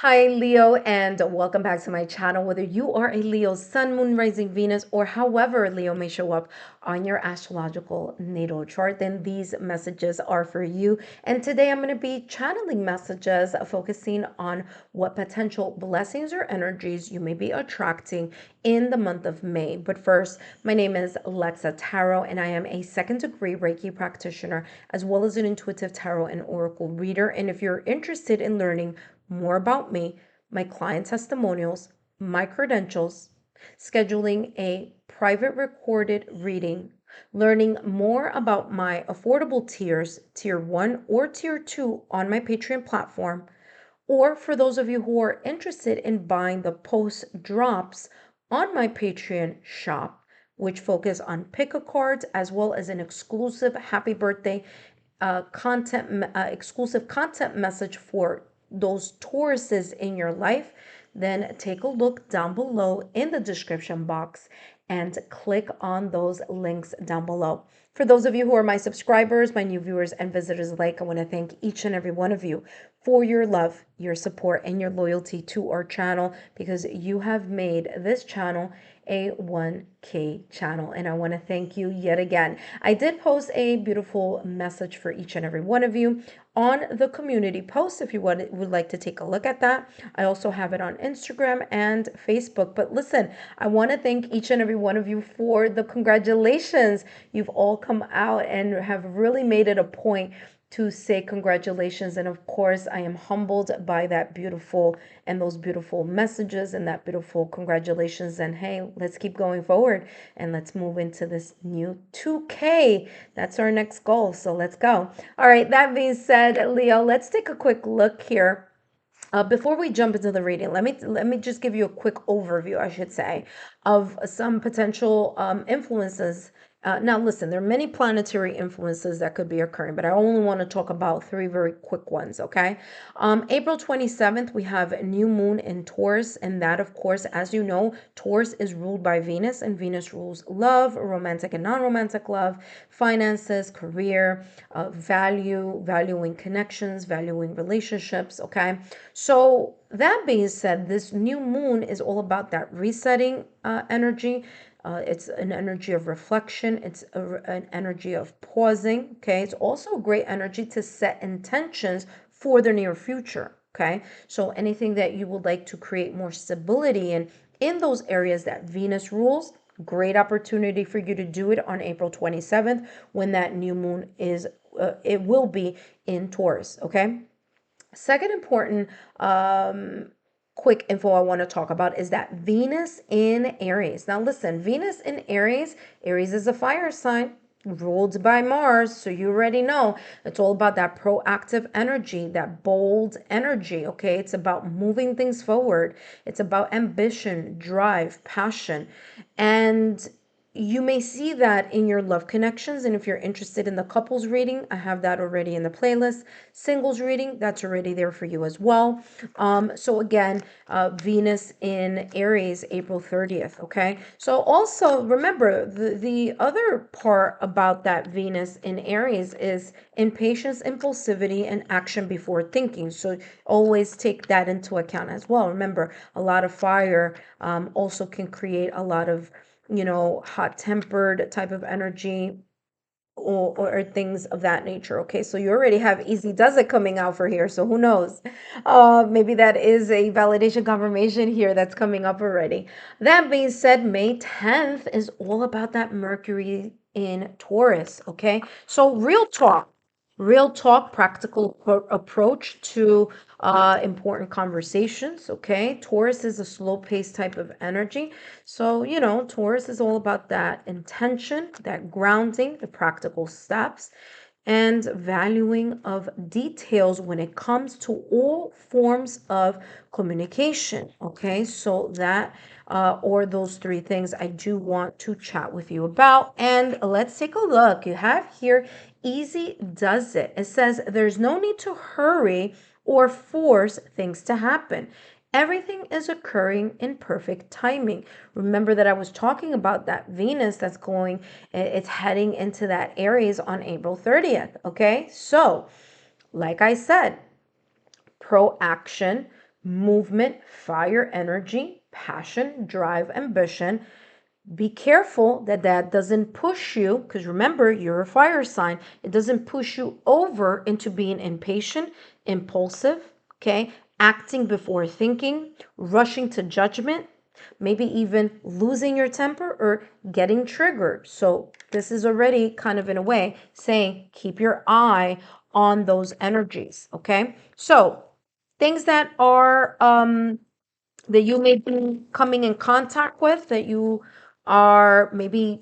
Hi, Leo, and welcome back to my channel. Whether you are a Leo, Sun, Moon, Rising, Venus, or however Leo may show up on your astrological natal chart, then these messages are for you. And today I'm going to be channeling messages focusing on what potential blessings or energies you may be attracting in the month of May. But first, my name is Lexa Tarot, and I am a second degree Reiki practitioner, as well as an intuitive tarot and oracle reader. And if you're interested in learning more about me, my client testimonials, my credentials, scheduling a private recorded reading, learning more about my affordable tiers, tier 1 or tier 2 on my Patreon platform, or for those of you who are interested in buying the post drops on my Patreon shop, which focus on pick a cards as well as an exclusive happy birthday exclusive content message for those Tauruses in your life, then take a look down below in the description box and click on those links down below. For those of you who are my subscribers, my new viewers and visitors alike, I want to thank each and every one of you for your love, your support, and your loyalty to our channel, because you have made this channel a 1K channel, and I want to thank you yet again. I did post a beautiful message for each and every one of you on the community post if you would like to take a look at that. I also have it on Instagram and Facebook. But listen, I want to thank each and every one of you for the congratulations. You've all come out and have really made it a point to say congratulations. And of course, I am humbled by that beautiful and those beautiful messages and that beautiful congratulations. And hey, let's keep going forward and let's move into this new 2K. That's our next goal. So let's go. All right. That being said, Leo, let's take a quick look here. Before we jump into the reading, let me just give you a quick overview, I should say, of some potential influences. Now, listen, there are many planetary influences that could be occurring, but I only want to talk about three very quick ones, okay? April 27th, we have a new moon in Taurus, and that, of course, as you know, Taurus is ruled by Venus, and Venus rules love, romantic and non-romantic love, finances, career, valuing connections, valuing relationships, okay? So that being said, this new moon is all about that resetting energy. It's an energy of reflection. It's an energy of pausing. Okay. It's also a great energy to set intentions for the near future. Okay. So anything that you would like to create more stability in those areas that Venus rules, great opportunity for you to do it on April 27th when that new moon is, it will be in Taurus. Okay. Second important quick info I want to talk about is that Venus in Aries. Now listen, Venus in Aries, Aries is a fire sign ruled by Mars, so you already know it's all about that proactive energy, that bold energy, okay? It's about moving things forward. It's about ambition, drive, passion. And you may see that in your love connections. And if you're interested in the couples reading, I have that already in the playlist. Singles reading, that's already there for you as well. So again, Venus in Aries, April 30th. Okay. So also remember the other part about that Venus in Aries is impatience, impulsivity, and action before thinking. So always take that into account as well. Remember, a lot of fire also can create a lot of hot-tempered type of energy or things of that nature. Okay, so you already have Easy Does It coming out for here, so who knows? Maybe that is a validation confirmation here that's coming up already. That being said, May 10th is all about that Mercury in Taurus. Okay, so real talk, practical approach to important conversations. Okay, Taurus is a slow paced type of energy. So, Taurus is all about that intention, that grounding, the practical steps, and valuing of details when it comes to all forms of communication. Okay, so that or those three things I do want to chat with you about. And let's take a look. You have here Easy Does It. It says there's no need to hurry or force things to happen. Everything is occurring in perfect timing. Remember that I was talking about that Venus that's it's heading into that Aries on April 30th. Okay, so like I said, proaction, movement, fire, energy, passion, drive, ambition. Be careful that that doesn't push you, because remember, you're a fire sign. It doesn't push you over into being impatient, impulsive, okay? Acting before thinking, rushing to judgment, maybe even losing your temper or getting triggered. So this is already kind of in a way saying keep your eye on those energies, okay? So things that are that you may be coming in contact with, that you are maybe,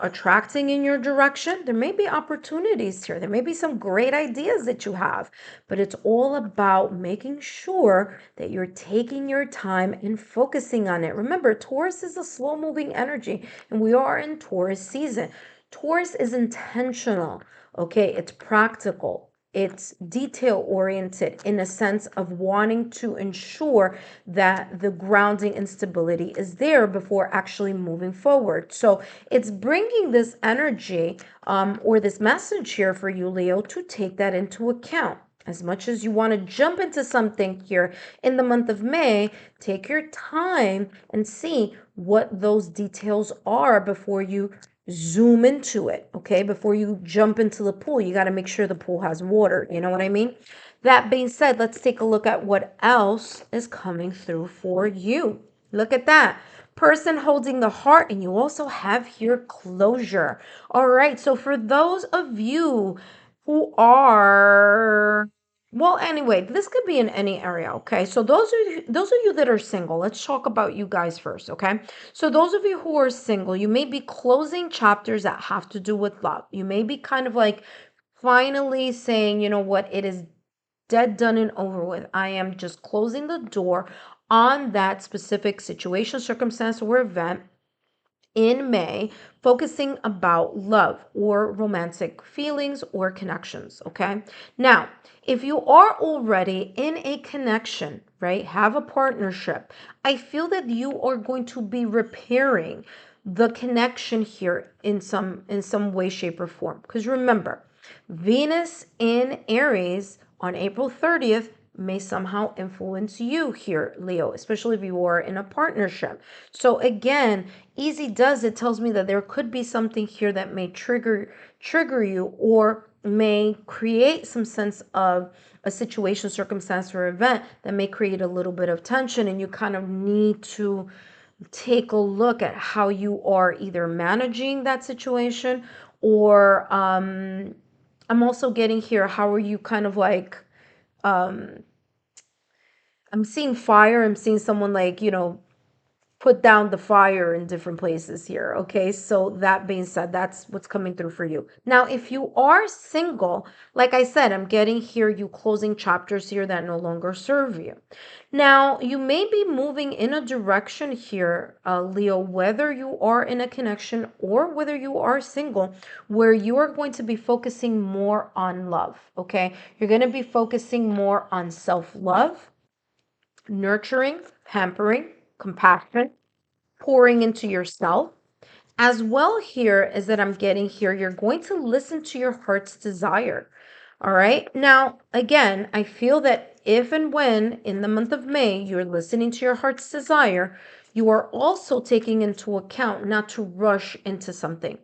attracting in your direction. There may be opportunities here. There may be some great ideas that you have, but it's all about making sure that you're taking your time and focusing on it. Remember, Taurus is a slow moving energy, and we are in Taurus season. Taurus is intentional, okay? It's practical. It's detail oriented in a sense of wanting to ensure that the grounding and stability is there before actually moving forward. So it's bringing this energy or this message here for you, Leo, to take that into account. As much as you want to jump into something here in the month of May, take your time and see what those details are before you zoom into it, okay? Before you jump into the pool, you got to make sure the pool has water. You know what I mean? That being said, let's take a look at what else is coming through for you. Look at that. Person holding the heart, and you also have here closure. All right, so for those of you who are, well, anyway, this could be in any area, okay? So those of you that are single, let's talk about you guys first, okay? So those of you who are single, you may be closing chapters that have to do with love. You may be kind of like finally saying, you know what, it is dead, done, and over with. I am just closing the door on that specific situation, circumstance, or event in May, focusing about love or romantic feelings or connections. Okay. Now, if you are already in a connection, right, have a partnership, I feel that you are going to be repairing the connection here in some way, shape, or form. Because remember, Venus in Aries on April 30th may somehow influence you here, Leo, especially if you are in a partnership. So again, easy does, it tells me that there could be something here that may trigger you or may create some sense of a situation, circumstance, or event that may create a little bit of tension, and you kind of need to take a look at how you are either managing that situation or I'm also getting here, how are you kind of like um I'm seeing fire, I'm seeing someone like, put down the fire in different places here. Okay, so that being said, that's what's coming through for you. Now, if you are single, like I said, I'm getting here you closing chapters here that no longer serve you. Now, you may be moving in a direction here, Leo, whether you are in a connection or whether you are single, where you are going to be focusing more on love. Okay, you're going to be focusing more on self-love, nurturing, pampering, compassion, pouring into yourself. As well, here is that I'm getting here, you're going to listen to your heart's desire. All right. Now, again, I feel that if and when in the month of May you're listening to your heart's desire, you are also taking into account not to rush into something,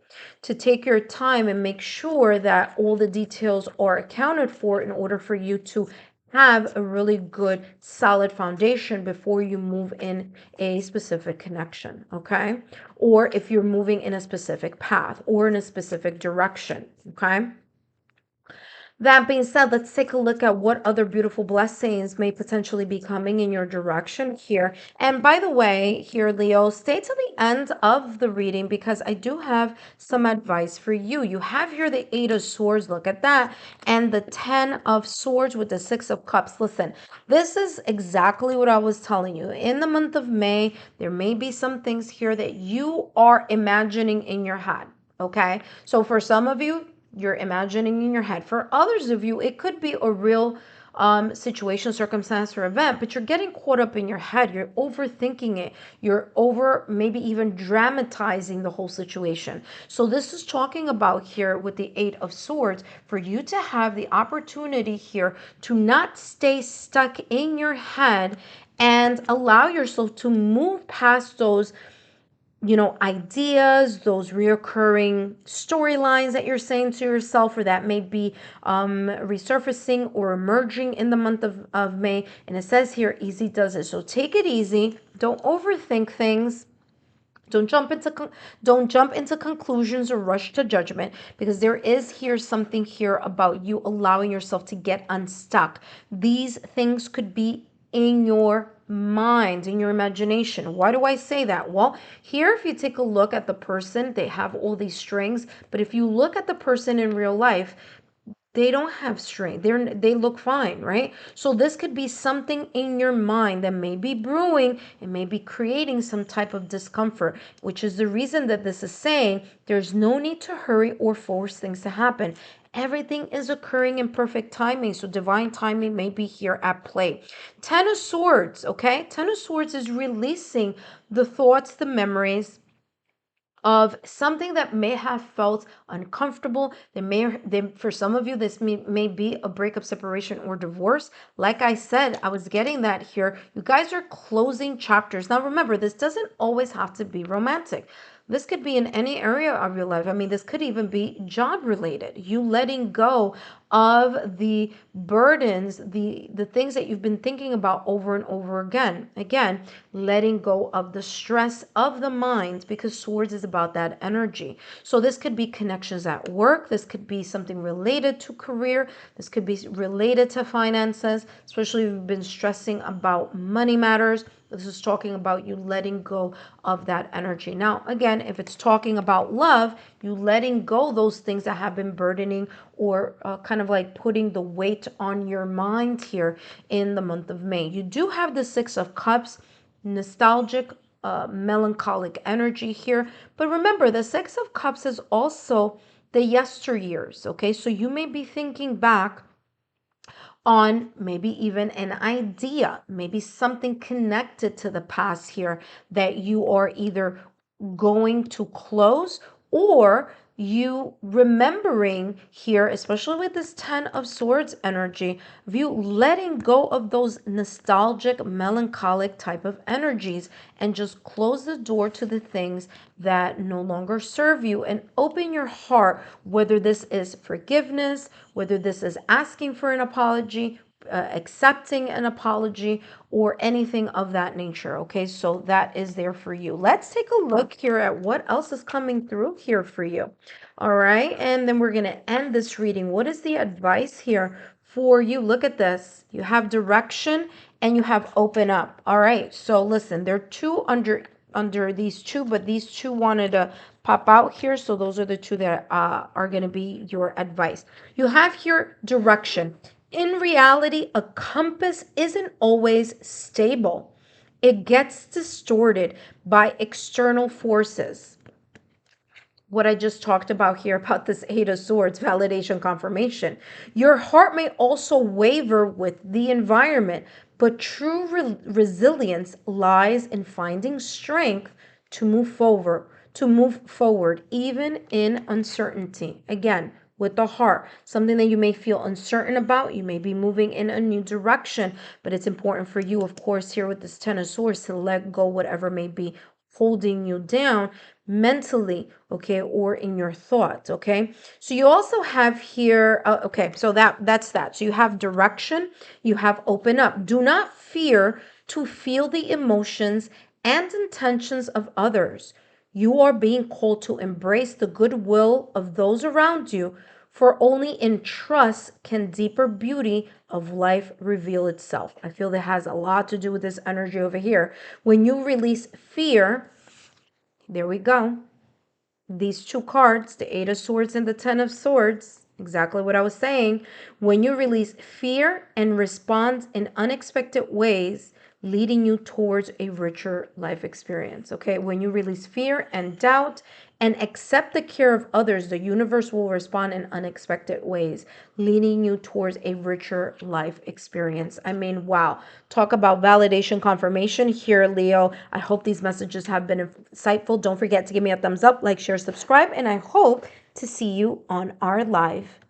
to take your time and make sure that all the details are accounted for in order for you to have a really good solid foundation before you move in a specific connection, okay? Or if you're moving in a specific path or in a specific direction, okay? That being said, let's take a look at what other beautiful blessings may potentially be coming in your direction here. And by the way, here, Leo, stay to the end of the reading because I do have some advice for you. You have here the Eight of Swords, look at that, and the Ten of Swords with the Six of Cups. Listen, this is exactly what I was telling you. In the month of May, there may be some things here that you are imagining in your head. Okay, so for some of you, you're imagining in your head. For others of you, it could be a real situation, circumstance, or event, but you're getting caught up in your head. You're overthinking it. You're over maybe even dramatizing the whole situation. So this is talking about here with the Eight of Swords for you to have the opportunity here to not stay stuck in your head and allow yourself to move past those ideas, those reoccurring storylines that you're saying to yourself, or that may be resurfacing or emerging in the month of May. And it says here, easy does it. So take it easy. Don't overthink things. Don't jump into conclusions or rush to judgment, because there is here something here about you allowing yourself to get unstuck. These things could be in your mind, in your imagination. Why do I say that? Well, here, if you take a look at the person, they have all these strings, but if you look at the person in real life, they don't have strength. They look fine, right? So this could be something in your mind that may be brewing and may be creating some type of discomfort, which is the reason that this is saying there's no need to hurry or force things to happen. Everything is occurring in perfect timing, so divine timing may be here at play. Ten of Swords, okay? Ten of Swords is releasing the thoughts, the memories of something that may have felt uncomfortable. For some of you, this may be a breakup, separation, or divorce. Like I said, I was getting that here. You guys are closing chapters. Now remember, this doesn't always have to be romantic. This could be in any area of your life. I mean, this could even be job related. You letting go of the burdens, the things that you've been thinking about over and over again. Again, letting go of the stress of the mind, because swords is about that energy. So this could be connections at work. This could be something related to career. This could be related to finances, especially if you've been stressing about money matters. This is talking about you letting go of that energy. Now, again, if it's talking about love, you letting go those things that have been burdening or kind of like putting the weight on your mind here in the month of May. You do have the Six of Cups, nostalgic, melancholic energy here. But remember, the Six of Cups is also the yesteryears, okay? So you may be thinking back on maybe even an idea, maybe something connected to the past here that you are either going to close, or you remembering here, especially with this Ten of Swords energy, of you letting go of those nostalgic, melancholic type of energies and just close the door to the things that no longer serve you and open your heart, whether this is forgiveness, whether this is asking for an apology, accepting an apology, or anything of that nature. Okay, so that is there for you. Let's take a look here at what else is coming through here for you. All right, and then we're going to end this reading. What is the advice here for you? Look at this. You have direction and you have open up. All right, so listen, there are two under these two, but these two wanted to pop out here, so those are the two that are going to be your advice. You have here direction. In reality, a compass isn't always stable. It gets distorted by external forces. What I just talked about here about this Eight of Swords, validation, confirmation. Your heart may also waver with the environment, but true resilience lies in finding strength to move forward, even in uncertainty. Again, with the heart, something that you may feel uncertain about. You may be moving in a new direction, but it's important for you, of course, here with this Ten of Swords, to let go whatever may be holding you down mentally, okay, or in your thoughts, okay? So you also have here, okay, so that's that. So you have direction, you have open up. Do not fear to feel the emotions and intentions of others. You are being called to embrace the goodwill of those around you, for only in trust can deeper beauty of life reveal itself. I feel that has a lot to do with this energy over here. When you release fear, there we go. These two cards, the Eight of Swords and the Ten of Swords, exactly what I was saying. When you release fear and respond in unexpected ways, leading you towards a richer life experience. Okay, when you release fear and doubt and accept the care of others, the universe will respond in unexpected ways, leading you towards a richer life experience. I mean, wow. Talk about validation confirmation here, Leo. I hope these messages have been insightful. Don't forget to give me a thumbs up, like, share, subscribe, and I hope to see you on our live.